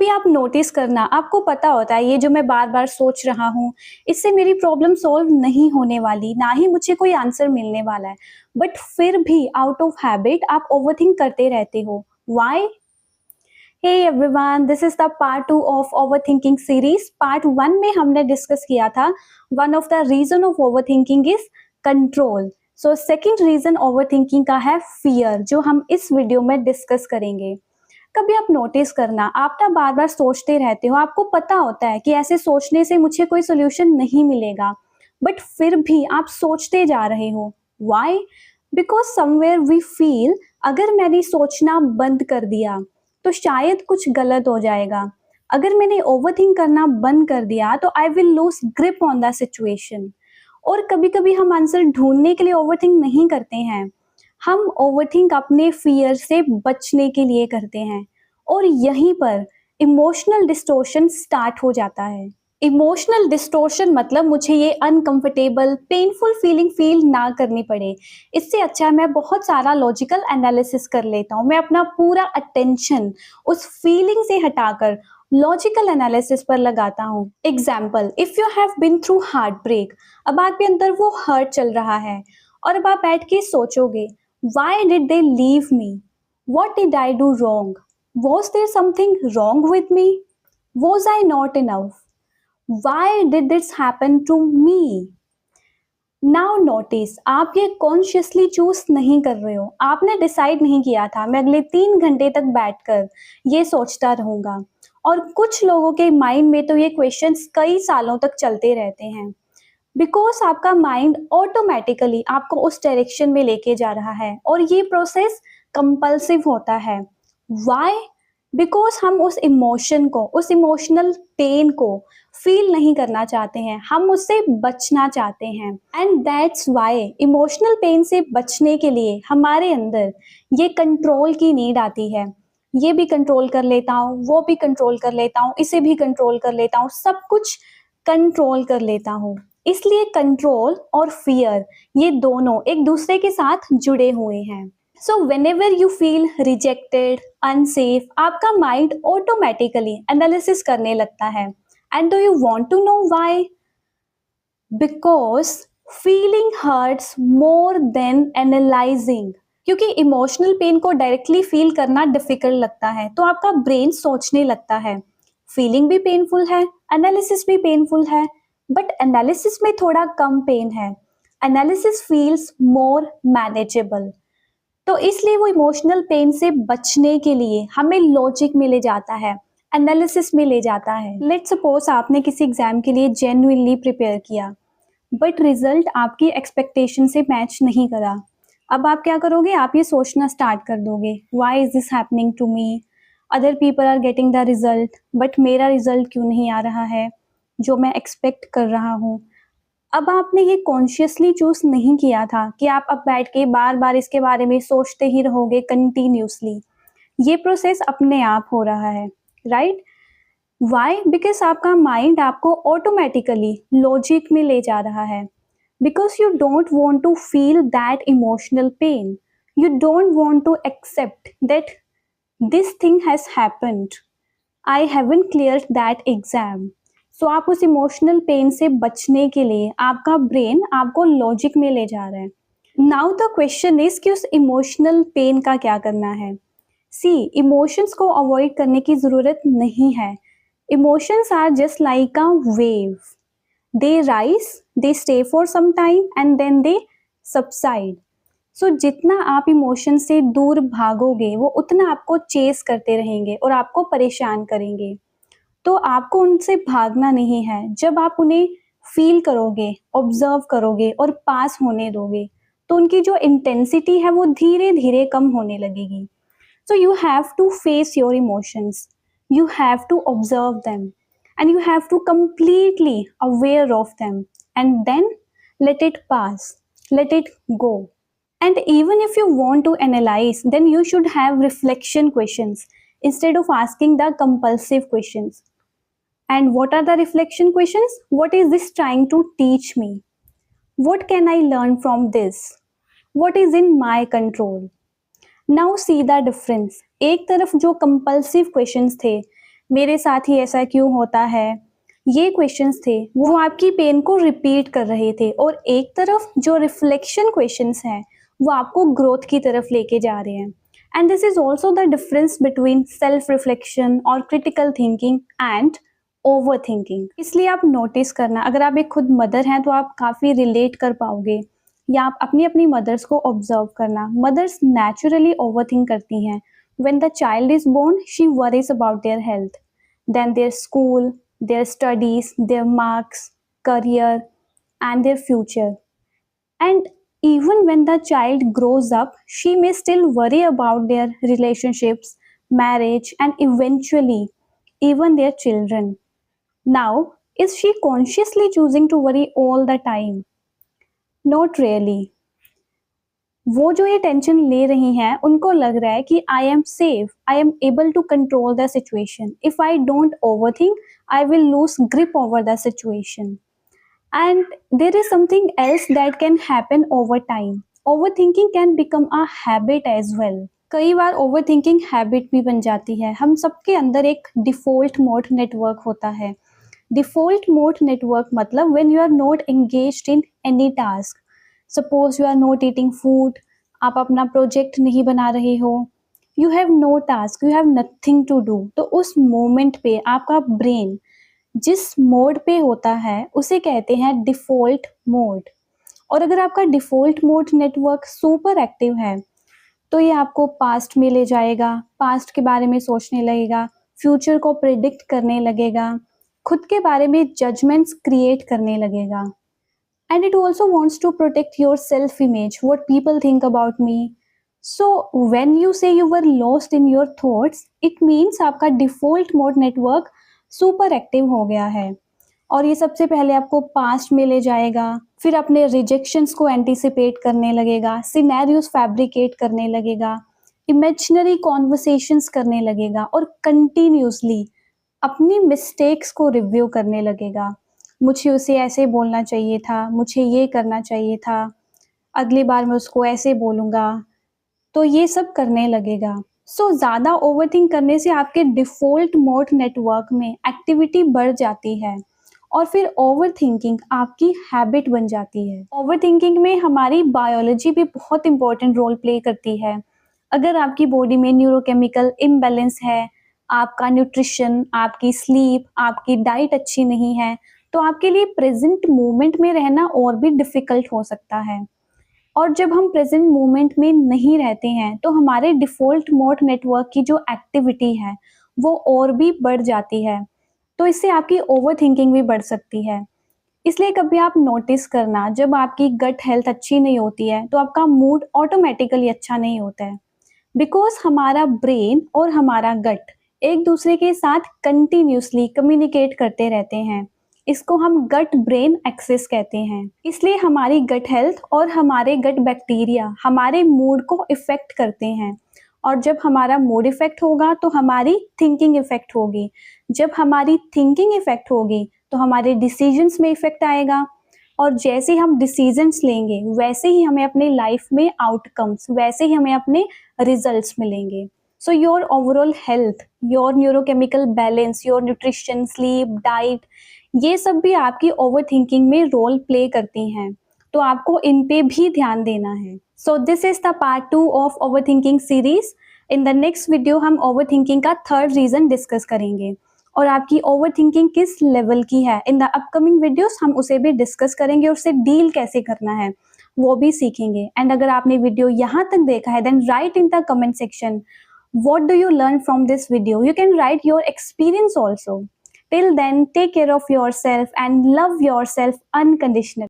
कभी आप नोटिस करना, आपको पता होता है ये जो मैं बार बार सोच रहा हूँ इससे मेरी प्रॉब्लम सॉल्व नहीं होने वाली, ना ही मुझे कोई आंसर मिलने वाला है, बट फिर भी आउट ऑफ हैबिट आप ओवरथिंक करते रहते हो। Why? Hey everyone, this is the part 2 of overthinking series. Part 1 में हमने डिस्कस किया था one of the reason of overthinking is control. So second reason overthinking का है फियर, जो हम इस वीडियो में डिस्कस करेंगे। कभी आप नोटिस करना, आप ना बार बार सोचते रहते हो, आपको पता होता है कि ऐसे सोचने से मुझे कोई सोल्यूशन नहीं मिलेगा, बट फिर भी आप सोचते जा रहे हो। Why? Because somewhere we feel अगर मैंने सोचना बंद कर दिया तो शायद कुछ गलत हो जाएगा। अगर मैंने ओवरथिंक करना बंद कर दिया तो आई will lose grip on the situation. और कभी कभी हम आंसर ढूंढने के लिए ओवरथिंक नहीं करते हैं, हम ओवरथिंक अपने फियर से बचने के लिए करते हैं। और यहीं पर इमोशनल डिस्टोर्शन स्टार्ट हो जाता है। इमोशनल डिस्टोर्शन मतलब मुझे ये अनकंफर्टेबल पेनफुल फीलिंग फील ना करनी पड़े। इससे अच्छा मैं बहुत सारा लॉजिकल एनालिसिस कर लेता हूँ, मैं अपना पूरा अटेंशन उस फीलिंग से हटाकर लॉजिकल एनालिसिस पर लगाता हूँ। Example, if you have been through heart break, अब आपके अंदर वो हर्ट चल रहा है और अब आप बैठ के सोचोगे, why did they leave me, what did I do wrong, was there something wrong with me, was I not enough, Why did this happen to me? Now notice, आप ये कॉन्शियसली चूज नहीं कर रहे हो, आपने डिसाइड नहीं किया था मैं अगले 3 घंटे तक बैठकर ये सोचता रहूंगा। और कुछ लोगों के माइंड में तो ये क्वेश्चंस कई सालों तक चलते रहते हैं, बिकॉज आपका माइंड ऑटोमेटिकली आपको उस डायरेक्शन में लेके जा रहा है और ये प्रोसेस कंपल्सिव होता है। वाई? बिकॉज हम उस इमोशन को, उस इमोशनल पेन को फील नहीं करना चाहते हैं, हम उससे बचना चाहते हैं। And that's why emotional pain से बचने के लिए हमारे अंदर ये कंट्रोल की नीड आती है। ये भी कंट्रोल कर लेता हूँ, वो भी कंट्रोल कर लेता हूँ, इसे भी कंट्रोल कर लेता हूँ, सब कुछ कंट्रोल कर लेता हूँ। इसलिए कंट्रोल और फियर ये दोनों एक दूसरे के साथ जुड़े हुए हैं। So whenever you feel rejected, unsafe, आपका माइंड ऑटोमेटिकली एनालिसिस करने लगता है। And do you want to know why? Because feeling hurts more than analysing. क्योंकि इमोशनल पेन को डायरेक्टली फील करना डिफिकल्ट लगता है, तो आपका ब्रेन सोचने लगता है फीलिंग भी पेनफुल है, एनालिसिस भी पेनफुल है, बट एनालिसिस में थोड़ा कम पेन है, एनालिसिस फील्स मोर मैनेजेबल। तो इसलिए वो इमोशनल पेन से बचने के लिए हमें लॉजिक में ले जाता है, एनालिसिस में ले जाता है। लेट्स सपोज आपने किसी एग्जाम के लिए जेन्युइनली प्रिपेयर किया, बट रिजल्ट आपकी एक्सपेक्टेशन से मैच नहीं करा। अब आप क्या करोगे? आप ये सोचना स्टार्ट कर दोगे, why is this happening to me, other people are getting the result but मेरा रिजल्ट क्यों नहीं आ रहा है जो मैं एक्सपेक्ट कर रहा हूँ। अब आपने ये कॉन्शियसली चूज नहीं किया था कि आप अब बैठ के बार बार इसके बारे में सोचते ही रहोगे कंटिन्यूसली। ये प्रोसेस अपने आप हो रहा है, राइट? वाई? बिकॉज आपका माइंड आपको ऑटोमेटिकली लॉजिक में ले जा रहा है। Because you don't want to feel that emotional pain, you don't want to accept that this thing has happened, I haven't cleared that exam. So आप उस emotional pain से बचने के लिए आपका ब्रेन आपको लॉजिक में ले जा रहा है। नाउ द क्वेश्चन इज कि उस इमोशनल पेन का क्या करना है। सी, इमोशंस को अवॉइड करने की जरूरत नहीं है। Emotions are just like a wave, they rise, they stay for some time and then they subside. So जितना आप इमोशन से दूर भागोगे वो उतना आपको चेस करते रहेंगे और आपको परेशान करेंगे। तो आपको उनसे भागना नहीं है, जब आप उन्हें फील करोगे, ऑब्जर्व करोगे और पास होने दोगे तो उनकी जो इंटेंसिटी है वो धीरे धीरे कम होने लगेगी। So you have to face your emotions, you have to observe them and you have to completely aware of them and then let it pass, let it go. And even if you want to analyze, then you should have reflection questions instead of asking the compulsive questions. And what are the reflection questions? What is this trying to teach me? What can I learn from this? What is in my control? Now see the difference. एक तरफ जो compulsive questions थे मेरे साथ ही ऐसा क्यों होता है? ये क्वेश्चंस थे, वो आपकी पेन को रिपीट कर रहे थे और एक तरफ जो रिफ्लेक्शन क्वेश्चंस हैं, वो आपको ग्रोथ की तरफ लेके जा रहे हैं। And this is also the difference between self reflection और critical thinking and over thinking. इसलिए आप नोटिस करना, अगर आप एक खुद मदर हैं तो आप काफ़ी रिलेट कर पाओगे, या आप अपनी अपनी मदर्स को ऑब्जर्व करना। मदर्स नेचुरली ओवर थिंक करती हैं। When the child is born, she worries about their health, then their school, their studies, their marks, career, and their future. And even when the child grows up, she may still worry about their relationships, marriage, and eventually even their children. Now, is she consciously choosing to worry all the time? Not really. वो जो ये tension ले रही हैं, उनको लग रहा है कि I am safe, I am able to control the situation, if I don't overthink I will lose grip over the situation. And there is something else that can happen over time. Overthinking can become a habit as well. कई बार overthinking habit भी बन जाती है। हम सबके अंदर एक डिफॉल्ट मोड नेटवर्क होता है। डिफॉल्ट मोड नेटवर्क मतलब when you are not engaged in any task, suppose you are not eating food, आप अपना प्रोजेक्ट नहीं बना रहे हो, you have no task, you have nothing to do, तो उस मोमेंट पे आपका ब्रेन जिस मोड पे होता है उसे कहते हैं डिफॉल्ट मोड। और अगर आपका default mode network super active है तो ये आपको पास्ट में ले जाएगा, पास्ट के बारे में सोचने लगेगा, फ्यूचर को प्रिडिक्ट करने लगेगा, खुद के बारे में जजमेंट्स क्रिएट करने लगेगा। And it also wants to protect your self image, what people think about me. So when you say you were lost in your thoughts, it means आपका default mode network super active हो गया है और ये सबसे पहले आपको past में ले जाएगा, फिर अपने रिजेक्शंस को एंटिसिपेट करने लगेगा, सिनेरियोस फैब्रिकेट करने लगेगा, इमेजिनरी कॉन्वर्सेशंस करने लगेगा और कंटिन्यूसली अपनी मिस्टेक्स को रिव्यू करने लगेगा। मुझे उसे ऐसे बोलना चाहिए था, मुझे ये करना चाहिए था, अगली बार मैं उसको ऐसे बोलूँगा, तो ये सब करने लगेगा। सो ज़्यादा ओवरथिंक करने से आपके डिफ़ॉल्ट मोड नेटवर्क में एक्टिविटी बढ़ जाती है और फिर ओवरथिंकिंग आपकी हैबिट बन जाती है। ओवरथिंकिंग में हमारी बायोलॉजी भी बहुत इंपॉर्टेंट रोल प्ले करती है। अगर आपकी बॉडी में न्यूरोकेमिकल इम्बैलेंस है, आपका न्यूट्रिशन, आपकी स्लीप, आपकी डाइट अच्छी नहीं है, तो आपके लिए प्रेजेंट मोमेंट में रहना और भी डिफ़िकल्ट हो सकता है। और जब हम प्रेजेंट मोमेंट में नहीं रहते हैं तो हमारे डिफ़ॉल्ट मोड नेटवर्क की जो एक्टिविटी है वो और भी बढ़ जाती है, तो इससे आपकी ओवरथिंकिंग भी बढ़ सकती है। इसलिए कभी आप नोटिस करना, जब आपकी गट हेल्थ अच्छी नहीं होती है तो आपका मूड ऑटोमेटिकली अच्छा नहीं होता है, बिकॉज हमारा ब्रेन और हमारा गट एक दूसरे के साथ कंटिन्यूसली कम्युनिकेट करते रहते हैं। इसको हम गट ब्रेन एक्सिस कहते हैं। इसलिए हमारी गट हेल्थ और हमारे गट बैक्टीरिया हमारे मूड को इफेक्ट करते हैं, और जब हमारा मूड इफेक्ट होगा तो हमारी थिंकिंग इफेक्ट होगी, जब हमारी थिंकिंग इफेक्ट होगी तो हमारे डिसीजंस में इफेक्ट आएगा, और जैसे ही हम डिसीजंस लेंगे वैसे ही हमें अपने लाइफ में आउटकम्स, वैसे ही हमें अपने रिजल्ट्स मिलेंगे। So your overall health, your neurochemical balance, your nutrition, sleep, diet, ये सब भी आपकी ओवरथिंकिंग में रोल प्ले करती हैं, तो आपको इन पे भी ध्यान देना है। So this is the part 2 of overthinking series. In the next video हम ओवरथिंकिंग का थर्ड रीजन डिस्कस करेंगे और आपकी ओवरथिंकिंग किस लेवल की है। इन द अपकमिंग वीडियोस हम उसे भी डिस्कस करेंगे और उससे डील कैसे करना है वो भी सीखेंगे। एंड अगर आपने वीडियो यहाँ तक देखा है then write in the comment section what do you learn from this video. You can write your experience also. Till then, take care of yourself and love yourself unconditionally.